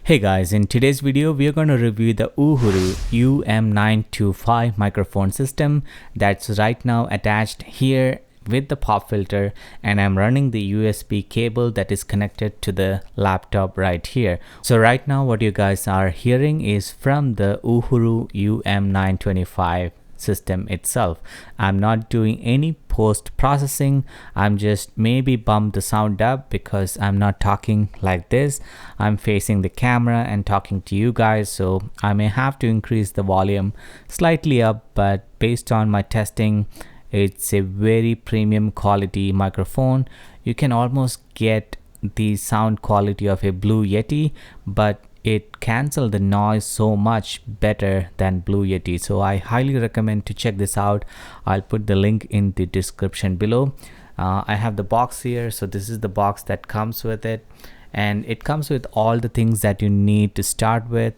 Hey guys, in today's video we are going to review the Uhuru UM-925 microphone system that's right now attached here with the pop filter, and I'm running the USB cable that is connected to the laptop right here. So right now what you guys are hearing is from the Uhuru UM-925 system itself. I'm not doing any post processing. I'm just maybe bump the sound up because I'm not talking like this. I'm facing the camera and talking to you guys, so I may have to increase the volume slightly up, but based on my testing, it's a very premium quality microphone. You can almost get the sound quality of a Blue Yeti, but it cancels the noise so much better than Blue Yeti. So I highly recommend to check this out. I'll put the link in the description below. I have the box here, so this is the box that comes with it, and it comes with all the things that you need to start with,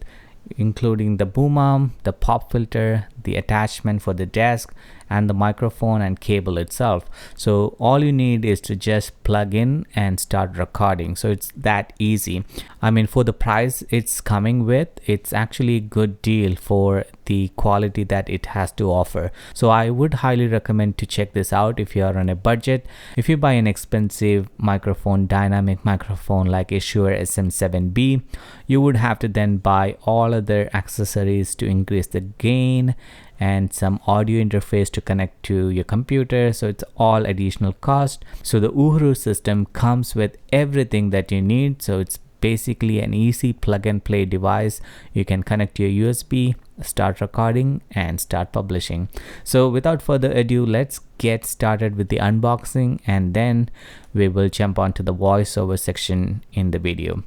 including the boom arm, the pop filter, the attachment for the desk, and the microphone and cable itself. So all you need is to just plug in and start recording. So it's that easy. I mean, for the price it's coming with, it's actually a good deal for the quality that it has to offer. So I would highly recommend to check this out if you are on a budget. If you buy an expensive microphone, dynamic microphone like a Shure SM7B, you would have to then buy all other accessories to increase the gain and some audio interface to connect to your computer, so it's all additional cost. So the Uhuru system comes with everything that you need, so it's basically an easy plug and play device. You can connect your USB, start recording, and start publishing. So without further ado, let's get started with the unboxing, and then we will jump onto the voiceover section in the video.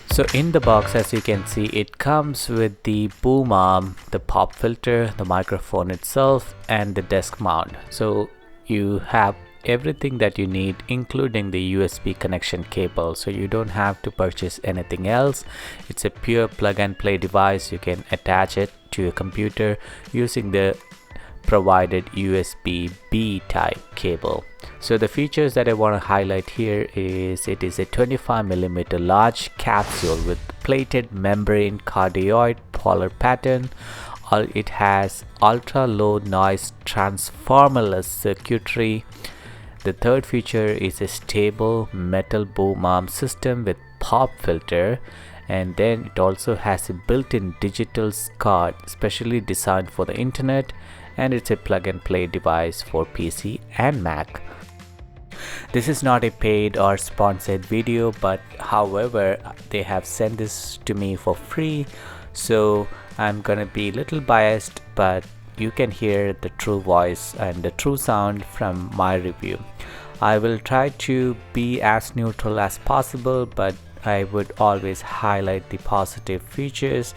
So in the box, as you can see, it comes with the boom arm, the pop filter, the microphone itself, and the desk mount. So you have everything that you need, including the USB connection cable. So you don't have to purchase anything else. It's a pure plug and play device. You can attach it to your computer using the provided USB-B type cable. So the features that I want to highlight here is it is a 25mm large capsule with plated membrane cardioid polar pattern. It has ultra low noise transformerless circuitry. The third feature is a stable metal boom arm system with pop filter, and then it also has a built-in digital card specially designed for the internet, and it's a plug and play device for PC and Mac. This is not a paid or sponsored video, but however they have sent this to me for free, so I'm gonna be a little biased, but you can hear the true voice and the true sound from my review. I will try to be as neutral as possible, but I would always highlight the positive features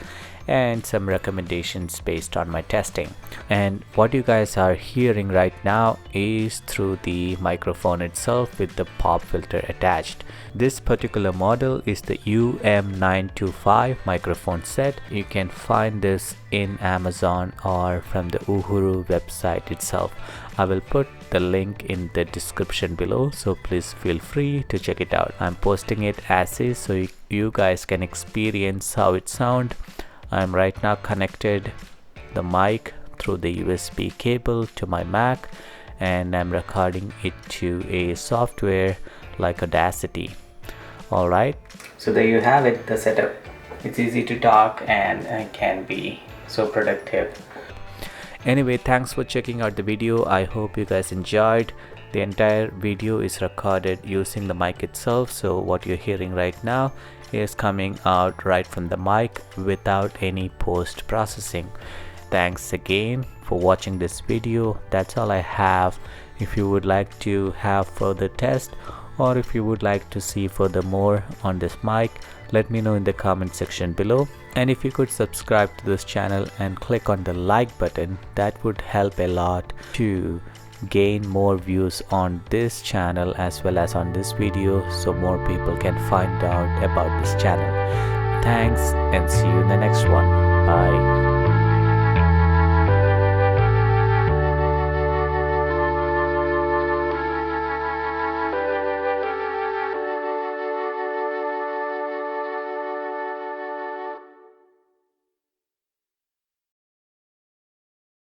and some recommendations based on my testing. And what you guys are hearing right now is through the microphone itself with the pop filter attached. This particular model is the UM-925 microphone set. You can find this in Amazon or from the Uhuru website itself. I will put the link in the description below, so please feel free to check it out. I'm posting it as is so you guys can experience how it sounds. I'm right now connected the mic through the USB cable to my Mac, and I'm recording it to a software like Audacity. Alright, so there you have it, the setup. It's easy to talk and can be so productive. Anyway, thanks for checking out the video. I hope you guys enjoyed. The entire video is recorded using the mic itself, so what you're hearing right now is coming out right from the mic without any post processing. Thanks again for watching this video. That's all I have. If you would like to have further test, or if you would like to see furthermore on this mic, let me know in the comment section below. And if you could subscribe to this channel and click on the like button, that would help a lot to gain more views on this channel as well as on this video, so more people can find out about this channel. Thanks, and see you in the next one. Bye.